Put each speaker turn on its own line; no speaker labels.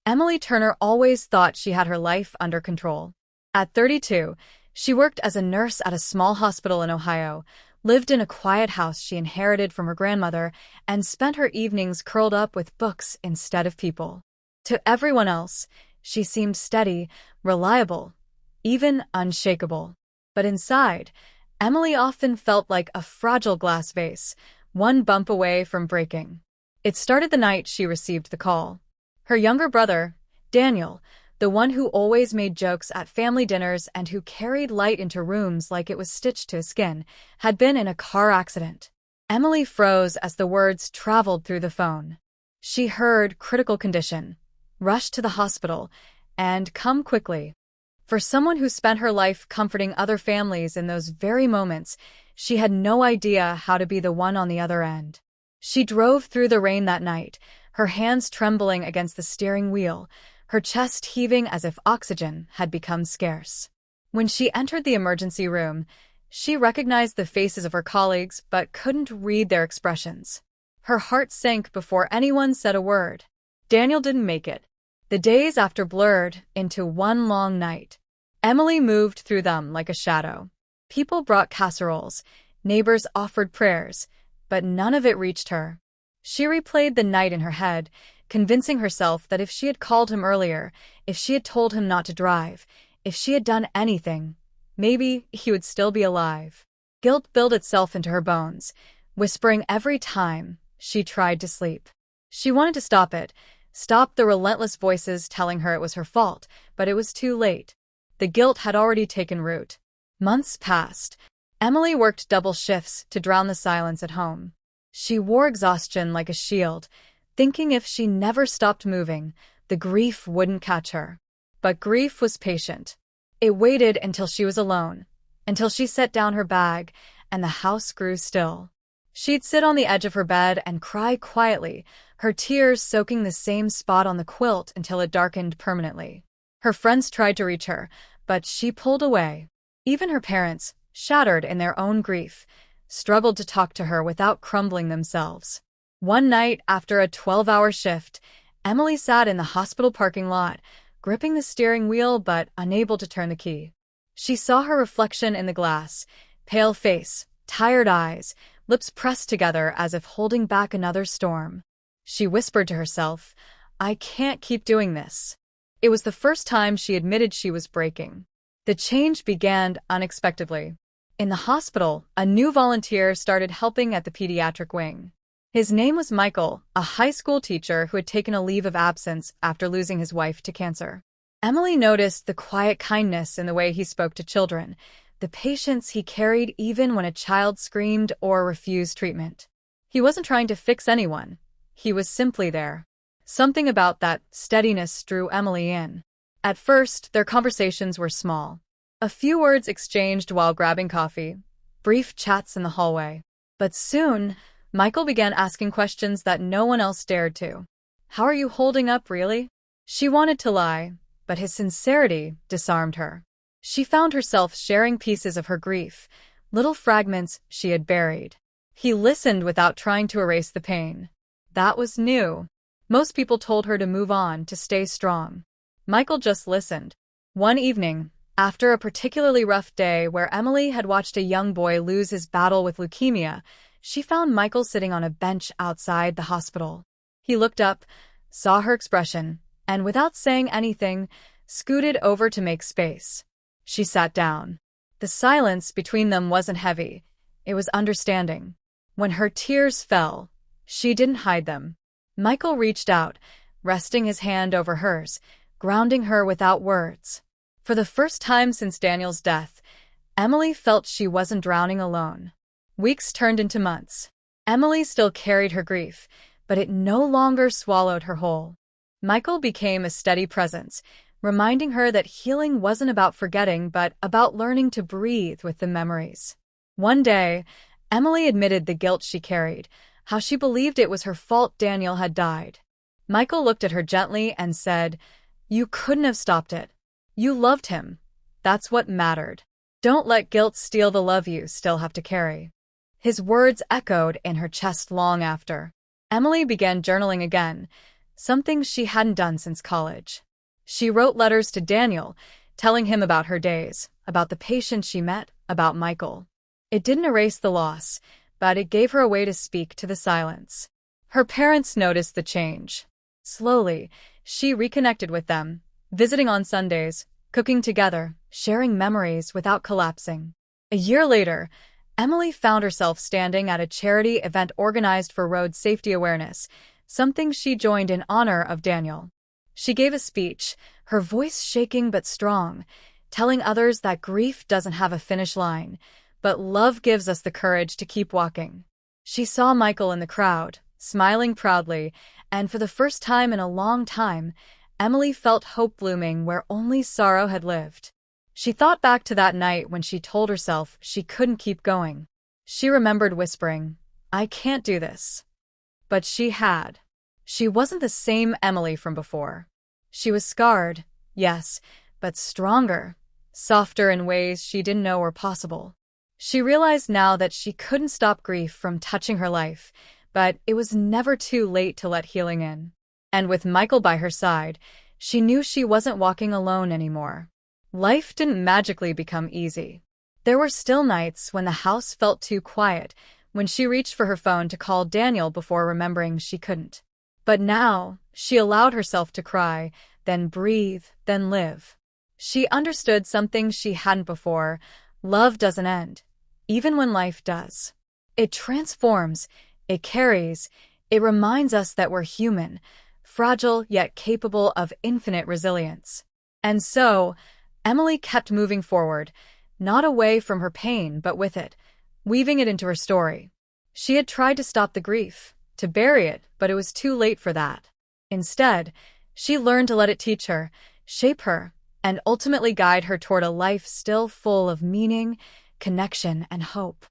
Emily Turner always thought she had her life under control. At 32, she worked as a nurse at a small hospital in Ohio, lived in a quiet house she inherited from her grandmother, and spent her evenings curled up with books instead of people. To everyone else, she seemed steady, reliable, even unshakable. But inside, Emily often felt like a fragile glass vase, one bump away from breaking. It started the night she received the call. Her younger brother, Daniel, the one who always made jokes at family dinners and who carried light into rooms like it was stitched to his skin, had been in a car accident. Emily froze as the words traveled through the phone. She heard critical condition, rush to the hospital, and come quickly. For someone who spent her life comforting other families in those very moments, she had no idea how to be the one on the other end. She drove through the rain that night, her hands trembling against the steering wheel, her chest heaving as if oxygen had become scarce. When she entered the emergency room, she recognized the faces of her colleagues but couldn't read their expressions. Her heart sank before anyone said a word. Daniel didn't make it. The days after blurred into one long night. Emily moved through them like a shadow. People brought casseroles, neighbors offered prayers, but none of it reached her. She replayed the night in her head, convincing herself that if she had called him earlier, if she had told him not to drive, if she had done anything, maybe he would still be alive. Guilt built itself into her bones, whispering every time she tried to sleep. She wanted to stop it, stop the relentless voices telling her it was her fault, but it was too late. The guilt had already taken root. Months passed. Emily worked double shifts to drown the silence at home. She wore exhaustion like a shield, thinking if she never stopped moving, the grief wouldn't catch her. But grief was patient. It waited until she was alone, until she set down her bag, and the house grew still. She'd sit on the edge of her bed and cry quietly, her tears soaking the same spot on the quilt until it darkened permanently. Her friends tried to reach her, but she pulled away. Even her parents, shattered in their own grief, struggled to talk to her without crumbling themselves. One night, after a 12-hour shift, Emily sat in the hospital parking lot, gripping the steering wheel but unable to turn the key. She saw her reflection in the glass, pale face, tired eyes, lips pressed together as if holding back another storm. She whispered to herself, "I can't keep doing this." It was the first time she admitted she was breaking. The change began unexpectedly. In the hospital, a new volunteer started helping at the pediatric wing. His name was Michael, a high school teacher who had taken a leave of absence after losing his wife to cancer. Emily noticed the quiet kindness in the way he spoke to children, the patience he carried even when a child screamed or refused treatment. He wasn't trying to fix anyone. He was simply there. Something about that steadiness drew Emily in. At first, their conversations were small. A few words exchanged while grabbing coffee, brief chats in the hallway. But soon, Michael began asking questions that no one else dared to. "How are you holding up, really?" She wanted to lie, but his sincerity disarmed her. She found herself sharing pieces of her grief, little fragments she had buried. He listened without trying to erase the pain. That was new. Most people told her to move on, to stay strong. Michael just listened. One evening, after a particularly rough day where Emily had watched a young boy lose his battle with leukemia, she found Michael sitting on a bench outside the hospital. He looked up, saw her expression, and without saying anything, scooted over to make space. She sat down. The silence between them wasn't heavy. It was understanding. When her tears fell, she didn't hide them. Michael reached out, resting his hand over hers, grounding her without words. For the first time since Daniel's death, Emily felt she wasn't drowning alone. Weeks turned into months. Emily still carried her grief, but it no longer swallowed her whole. Michael became a steady presence, reminding her that healing wasn't about forgetting but about learning to breathe with the memories. One day, Emily admitted the guilt she carried, how she believed it was her fault Daniel had died. Michael looked at her gently and said, "You couldn't have stopped it. You loved him. That's what mattered. Don't let guilt steal the love you still have to carry." His words echoed in her chest long after. Emily began journaling again, something she hadn't done since college. She wrote letters to Daniel, telling him about her days, about the patients she met, about Michael. It didn't erase the loss, but it gave her a way to speak to the silence. Her parents noticed the change. Slowly, she reconnected with them, visiting on Sundays, cooking together, sharing memories without collapsing. A year later, Emily found herself standing at a charity event organized for road safety awareness, something she joined in honor of Daniel. She gave a speech, her voice shaking but strong, telling others that grief doesn't have a finish line, but love gives us the courage to keep walking. She saw Michael in the crowd, smiling proudly, and for the first time in a long time, Emily felt hope blooming where only sorrow had lived. She thought back to that night when she told herself she couldn't keep going. She remembered whispering, "I can't do this." But she had. She wasn't the same Emily from before. She was scarred, yes, but stronger, softer in ways she didn't know were possible. She realized now that she couldn't stop grief from touching her life, but it was never too late to let healing in. And with Michael by her side, she knew she wasn't walking alone anymore. Life didn't magically become easy. There were still nights when the house felt too quiet, when she reached for her phone to call Daniel before remembering she couldn't. But now, she allowed herself to cry, then breathe, then live. She understood something she hadn't before: love doesn't end, even when life does. It transforms, it carries, it reminds us that we're human, fragile yet capable of infinite resilience. And so, Emily kept moving forward, not away from her pain but with it, weaving it into her story. She had tried to stop the grief, to bury it, but it was too late for that. Instead, she learned to let it teach her, shape her, and ultimately guide her toward a life still full of meaning, connection, and hope.